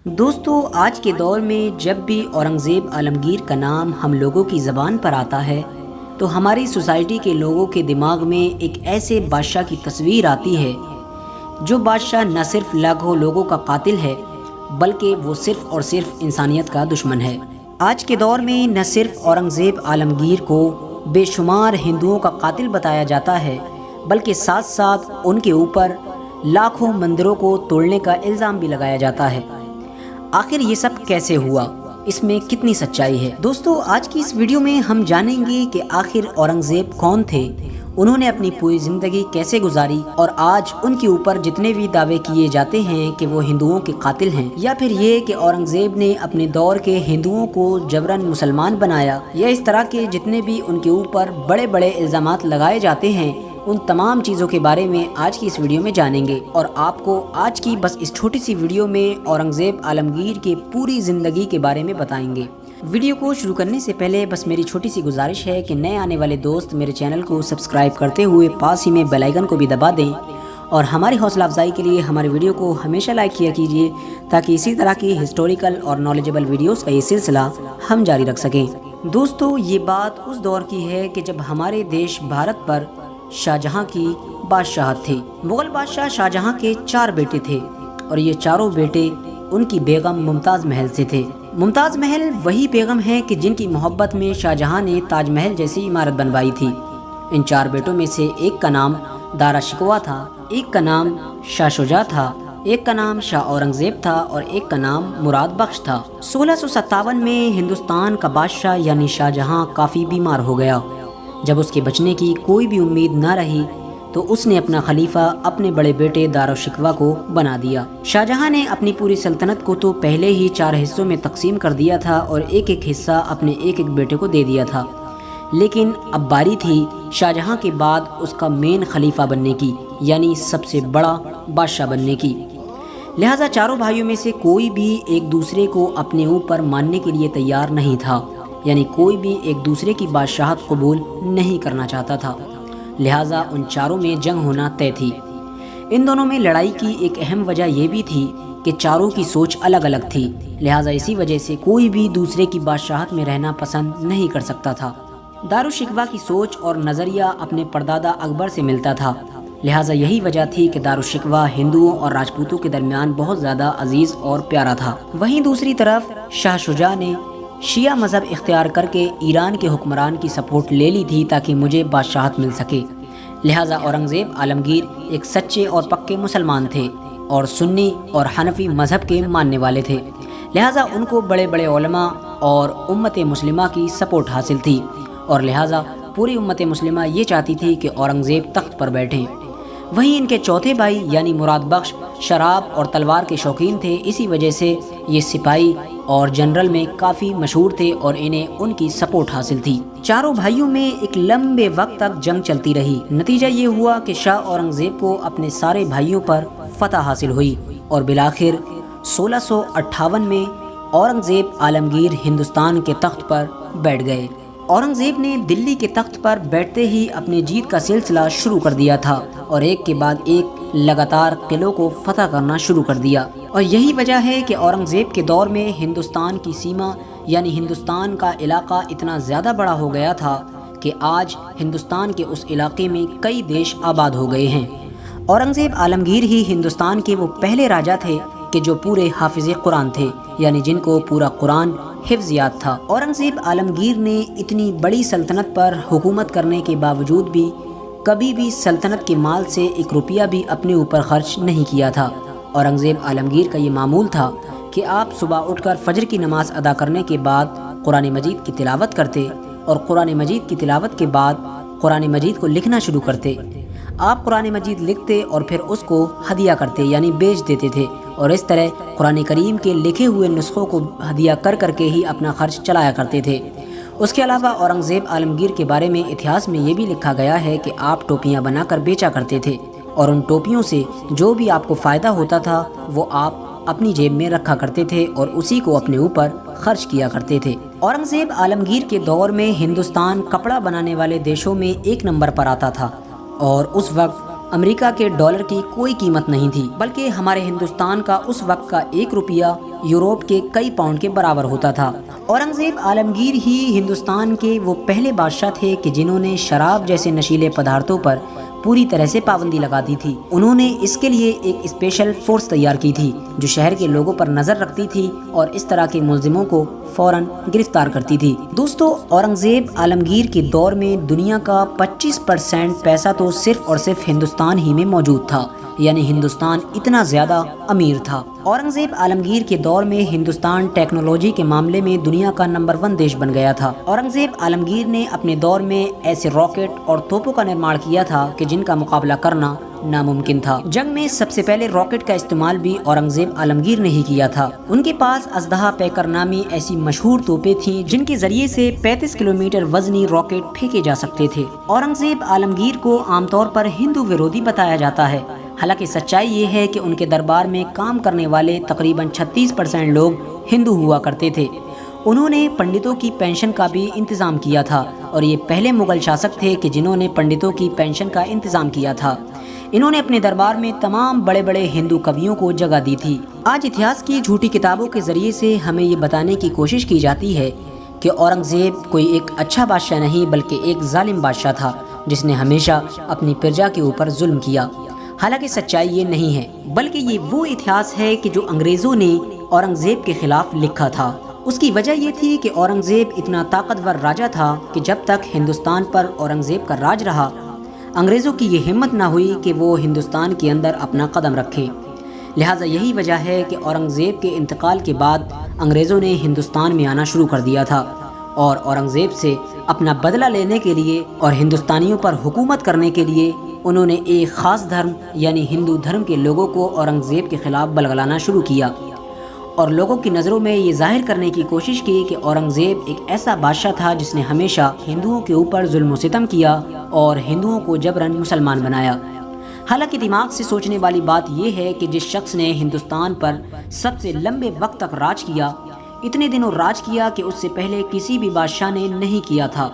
دوستو، آج کے دور میں جب بھی اورنگزیب عالمگیر کا نام ہم لوگوں کی زبان پر آتا ہے تو ہماری سوسائٹی کے لوگوں کے دماغ میں ایک ایسے بادشاہ کی تصویر آتی ہے جو بادشاہ نہ صرف لاکھوں لوگوں کا قاتل ہے بلکہ وہ صرف اور صرف انسانیت کا دشمن ہے۔ آج کے دور میں نہ صرف اورنگزیب عالمگیر کو بے شمار ہندوؤں کا قاتل بتایا جاتا ہے بلکہ ساتھ ساتھ ان کے اوپر لاکھوں مندروں کو توڑنے کا الزام بھی لگایا جاتا ہے۔ آخر یہ سب کیسے ہوا؟ اس میں کتنی سچائی ہے؟ دوستو، آج کی اس ویڈیو میں ہم جانیں گے کہ آخر اورنگزیب کون تھے، انہوں نے اپنی پوری زندگی کیسے گزاری، اور آج ان کے اوپر جتنے بھی دعوے کیے جاتے ہیں کہ وہ ہندوؤں کے قاتل ہیں، یا پھر یہ کہ اورنگزیب نے اپنے دور کے ہندوؤں کو جبراً مسلمان بنایا، یا اس طرح کے جتنے بھی ان کے اوپر بڑے بڑے الزامات لگائے جاتے ہیں، ان تمام چیزوں کے بارے میں آج کی اس ویڈیو میں جانیں گے۔ اور آپ کو آج کی بس اس چھوٹی سی ویڈیو میں اورنگزیب عالمگیر کی پوری زندگی کے بارے میں بتائیں گے۔ ویڈیو کو شروع کرنے سے پہلے بس میری چھوٹی سی گزارش ہے کہ نئے آنے والے دوست میرے چینل کو سبسکرائب کرتے ہوئے پاس ہی میں بیل آئیکن کو بھی دبا دیں، اور ہماری حوصلہ افزائی کے لیے ہماری ویڈیو کو ہمیشہ لائک کیا کیجیے تاکہ اسی طرح کی ہسٹوریکل اور نالجبل ویڈیوز کا یہ سلسلہ ہم جاری رکھ سکیں۔ دوستو، یہ بات اس دور کی ہے کہ جب ہمارے دیش بھارت پر شاہجہاں کی بادشاہت تھی۔ مغل بادشاہ شاہجہاں کے 4 بیٹے تھے، اور یہ چاروں بیٹے ان کی بیگم ممتاز محل سے تھے۔ ممتاز محل وہی بیگم ہیں کہ جن کی محبت میں شاہجہاں نے تاج محل جیسی عمارت بنوائی تھی۔ ان 4 بیٹوں میں سے ایک کا نام دارا شکوہ تھا، ایک کا نام شاہ شجاع تھا، ایک کا نام شاہ اورنگزیب تھا، اور ایک کا نام مراد بخش تھا۔ 1657 میں ہندوستان کا بادشاہ یعنی شاہجہاں کافی بیمار ہو گیا۔ جب اس کے بچنے کی کوئی بھی امید نہ رہی تو اس نے اپنا خلیفہ اپنے بڑے بیٹے دارالشکوہ کو بنا دیا۔ شاہجہاں نے اپنی پوری سلطنت کو تو پہلے ہی 4 حصوں میں تقسیم کر دیا تھا اور ایک ایک حصہ اپنے ایک ایک بیٹے کو دے دیا تھا، لیکن اب باری تھی شاہجہاں کے بعد اس کا مین خلیفہ بننے کی، یعنی سب سے بڑا بادشاہ بننے کی۔ لہٰذا چاروں بھائیوں میں سے کوئی بھی ایک دوسرے کو اپنے اوپر ماننے کے لیے تیار نہیں تھا، یعنی کوئی بھی ایک دوسرے کی بادشاہت قبول نہیں کرنا چاہتا تھا۔ لہٰذا ان چاروں میں جنگ ہونا طے تھی۔ ان دونوں میں لڑائی کی ایک اہم وجہ یہ بھی تھی کہ چاروں کی سوچ الگ الگ تھی، لہٰذا اسی وجہ سے کوئی بھی دوسرے کی بادشاہت میں رہنا پسند نہیں کر سکتا تھا۔ دارالشکوہ کی سوچ اور نظریہ اپنے پردادا اکبر سے ملتا تھا، لہٰذا یہی وجہ تھی کہ دارالشکوہ ہندوؤں اور راجپوتوں کے درمیان بہت زیادہ عزیز اور پیارا تھا۔ وہیں دوسری طرف شاہ شجاع نے شیعہ مذہب اختیار کر کے ایران کے حکمران کی سپورٹ لے لی تھی تاکہ مجھے بادشاہت مل سکے۔ لہٰذا اورنگزیب عالمگیر ایک سچے اور پکے مسلمان تھے اور سنی اور حنفی مذہب کے ماننے والے تھے، لہٰذا ان کو بڑے بڑے علماء اور امت مسلمہ کی سپورٹ حاصل تھی، اور لہٰذا پوری امت مسلمہ یہ چاہتی تھی کہ اورنگزیب تخت پر بیٹھیں۔ وہیں ان کے چوتھے بھائی یعنی مراد بخش شراب اور تلوار کے شوقین تھے، اسی وجہ سے یہ سپاہی اور جنرل میں کافی مشہور تھے اور انہیں ان کی سپورٹ حاصل تھی۔ چاروں بھائیوں میں ایک لمبے وقت تک جنگ چلتی رہی۔ نتیجہ یہ ہوا کہ شاہ اورنگزیب کو اپنے سارے بھائیوں پر فتح حاصل ہوئی، اور بالآخر 1658 میں اورنگزیب عالمگیر ہندوستان کے تخت پر بیٹھ گئے۔ اورنگزیب نے دلی کے تخت پر بیٹھتے ہی اپنی جیت کا سلسلہ شروع کر دیا تھا، اور ایک کے بعد ایک لگاتار قلعوں کو فتح کرنا شروع کر دیا، اور یہی وجہ ہے کہ اورنگزیب کے دور میں ہندوستان کی سیما یعنی ہندوستان کا علاقہ اتنا زیادہ بڑا ہو گیا تھا کہ آج ہندوستان کے اس علاقے میں کئی دیش آباد ہو گئے ہیں۔ اورنگزیب عالمگیر ہی ہندوستان کے وہ پہلے راجا تھے کہ جو پورے حافظ قرآن تھے، یعنی جن کو پورا قرآن حفظ یاد تھا۔ اورنگزیب عالمگیر نے اتنی بڑی سلطنت پر حکومت کرنے کے باوجود بھی کبھی بھی سلطنت کے مال سے 1 روپیہ بھی اپنے اوپر خرچ نہیں کیا تھا۔ اورنگزیب عالمگیر کا یہ معمول تھا کہ آپ صبح اٹھ کر فجر کی نماز ادا کرنے کے بعد قرآن مجید کی تلاوت کرتے، اور قرآن مجید کی تلاوت کے بعد قرآن مجید کو لکھنا شروع کرتے۔ آپ قرآن مجید لکھتے اور پھر اس کو ہدیہ کرتے یعنی بیچ دیتے تھے، اور اس طرح قرآن کریم کے لکھے ہوئے نسخوں کو ہدیہ کر کر کے ہی اپنا خرچ چلایا کرتے تھے۔ اس کے علاوہ اورنگزیب عالمگیر کے بارے میں اتہاس میں یہ بھی لکھا گیا ہے کہ آپ ٹوپیاں بنا کر بیچا کرتے تھے، اور ان ٹوپیوں سے جو بھی آپ کو فائدہ ہوتا تھا وہ آپ اپنی جیب میں رکھا کرتے تھے اور اسی کو اپنے اوپر خرچ کیا کرتے تھے۔ اورنگزیب عالمگیر کے دور میں ہندوستان کپڑا بنانے والے دیشوں میں 1 نمبر پر آتا تھا، اور اس وقت امریکہ کے ڈالر کی کوئی قیمت نہیں تھی، بلکہ ہمارے ہندوستان کا اس وقت کا 1 روپیہ یورپ کے کئی پاؤنڈ کے برابر ہوتا تھا۔ اورنگزیب عالمگیر ہی ہندوستان کے وہ پہلے بادشاہ تھے کہ جنہوں نے شراب جیسے نشیلے پدارتوں پر پوری طرح سے پابندی لگا دی تھی۔ انہوں نے اس کے لیے ایک اسپیشل فورس تیار کی تھی جو شہر کے لوگوں پر نظر رکھتی تھی اور اس طرح کے ملزموں کو فوراً گرفتار کرتی تھی۔ دوستو، اورنگزیب عالمگیر کے دور میں دنیا کا 25% پیسہ تو صرف اور صرف ہندوستان ہی میں موجود تھا، یعنی ہندوستان اتنا زیادہ امیر تھا۔ اورنگزیب عالمگیر کے دور میں ہندوستان ٹیکنالوجی کے معاملے میں دنیا کا نمبر 1 دیش بن گیا تھا۔ اورنگزیب عالمگیر نے اپنے دور میں ایسے راکٹ اور توپوں کا نرماڑ کیا تھا کہ جن کا مقابلہ کرنا ناممکن تھا۔ جنگ میں سب سے پہلے راکٹ کا استعمال بھی اورنگزیب عالمگیر نے ہی کیا تھا۔ ان کے پاس اژدہا پیکر نامی ایسی مشہور توپیں تھیں جن کے ذریعے سے 35 کلومیٹر وزنی راکٹ پھینکے جا سکتے تھے۔ اورنگزیب عالمگیر کو عام طور پر ہندو ویرودھی بتایا جاتا ہے، حالانکہ سچائی یہ ہے کہ ان کے دربار میں کام کرنے والے تقریباً 36% لوگ ہندو ہوا کرتے تھے۔ انہوں نے پنڈتوں کی پینشن کا بھی انتظام کیا تھا اور یہ پہلے مغل شاسک تھے کہ جنہوں نے پنڈتوں کی پینشن کا انتظام کیا تھا۔ انہوں نے اپنے دربار میں تمام بڑے بڑے ہندو کویوں کو جگہ دی تھی۔ آج اتہاس کی جھوٹی کتابوں کے ذریعے سے ہمیں یہ بتانے کی کوشش کی جاتی ہے کہ اورنگزیب کوئی ایک اچھا بادشاہ نہیں بلکہ ایک ظالم بادشاہ تھا جس نے ہمیشہ اپنی پرجا کے اوپر ظلم کیا۔ حالانکہ سچائی یہ نہیں ہے، بلکہ یہ وہ اتہاس ہے کہ جو انگریزوں نے اورنگزیب کے خلاف لکھا تھا۔ اس کی وجہ یہ تھی کہ اورنگزیب اتنا طاقتور راجا تھا کہ جب تک ہندوستان پر اورنگزیب کا راج رہا، انگریزوں کی یہ ہمت نہ ہوئی کہ وہ ہندوستان کے اندر اپنا قدم رکھیں۔ لہٰذا یہی وجہ ہے کہ اورنگزیب کے انتقال کے بعد انگریزوں نے ہندوستان میں آنا شروع کر دیا تھا اور اورنگزیب سے اپنا بدلہ لینے کے لیے اور ہندوستانیوں پر حکومت کرنے کے لیے انہوں نے ایک خاص دھرم یعنی ہندو دھرم کے لوگوں کو اورنگزیب کے خلاف بلگلانا شروع کیا اور لوگوں کی نظروں میں یہ ظاہر کرنے کی کوشش کی کہ اورنگزیب ایک ایسا بادشاہ تھا جس نے ہمیشہ ہندوؤں کے اوپر ظلم و ستم کیا اور ہندوؤں کو جبراً مسلمان بنایا۔ حالانکہ دماغ سے سوچنے والی بات یہ ہے کہ جس شخص نے ہندوستان پر سب سے لمبے وقت تک راج کیا، اتنے دنوں راج کیا کہ اس سے پہلے کسی بھی بادشاہ نے نہیں کیا تھا،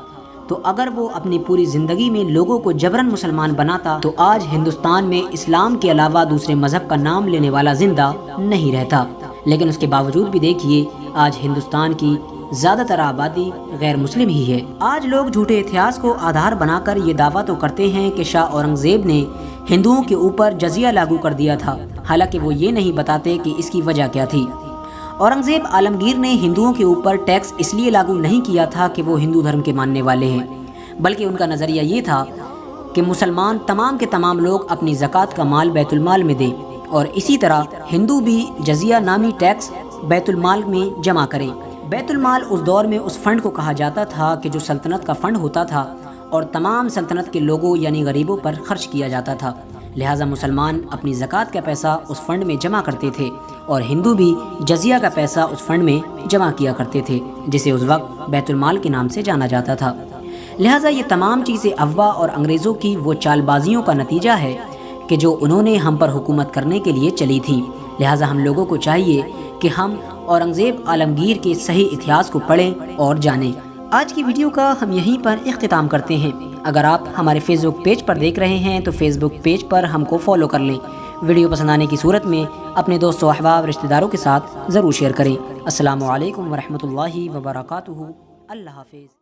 تو اگر وہ اپنی پوری زندگی میں لوگوں کو جبراً مسلمان بناتا تو آج ہندوستان میں اسلام کے علاوہ دوسرے مذہب کا نام لینے والا زندہ نہیں رہتا۔ لیکن اس کے باوجود بھی دیکھیے آج ہندوستان کی زیادہ تر آبادی غیر مسلم ہی ہے۔ آج لوگ جھوٹے اتہاس کو آدھار بنا کر یہ دعویٰ تو کرتے ہیں کہ شاہ اورنگزیب نے ہندوؤں کے اوپر جزیہ لاگو کر دیا تھا، حالانکہ وہ یہ نہیں بتاتے کہ اس کی وجہ کیا تھی۔ اورنگزیب عالمگیر نے ہندوؤں کے اوپر ٹیکس اس لیے لاگو نہیں کیا تھا کہ وہ ہندو دھرم کے ماننے والے ہیں، بلکہ ان کا نظریہ یہ تھا کہ مسلمان تمام کے تمام لوگ اپنی زکوٰۃ کا مال بیت المال میں دیں اور اسی طرح ہندو بھی جزیہ نامی ٹیکس بیت المال میں جمع کریں۔ بیت المال اس دور میں اس فنڈ کو کہا جاتا تھا کہ جو سلطنت کا فنڈ ہوتا تھا اور تمام سلطنت کے لوگوں یعنی غریبوں پر خرچ کیا جاتا تھا۔ لہٰذا مسلمان اپنی زکوٰۃ کا پیسہ اس فنڈ میں جمع کرتے تھے اور ہندو بھی جزیہ کا پیسہ اس فنڈ میں جمع کیا کرتے تھے، جسے اس وقت بیت المال کے نام سے جانا جاتا تھا۔ لہٰذا یہ تمام چیزیں افواہ اور انگریزوں کی وہ چال بازیوں کا نتیجہ ہے کہ جو انہوں نے ہم پر حکومت کرنے کے لیے چلی تھی۔ لہٰذا ہم لوگوں کو چاہیے کہ ہم اورنگزیب عالمگیر کے صحیح اتہاس کو پڑھیں اور جانیں۔ آج کی ویڈیو کا ہم یہیں پر اختتام کرتے ہیں۔ اگر آپ ہمارے فیس بک پیج پر دیکھ رہے ہیں تو فیس بک پیج پر ہم کو فالو کر لیں۔ ویڈیو پسند آنے کی صورت میں اپنے دوست و احباب رشتہ داروں کے ساتھ ضرور شیئر کریں۔ السلام علیکم ورحمۃ اللہ وبرکاتہ۔ اللہ حافظ۔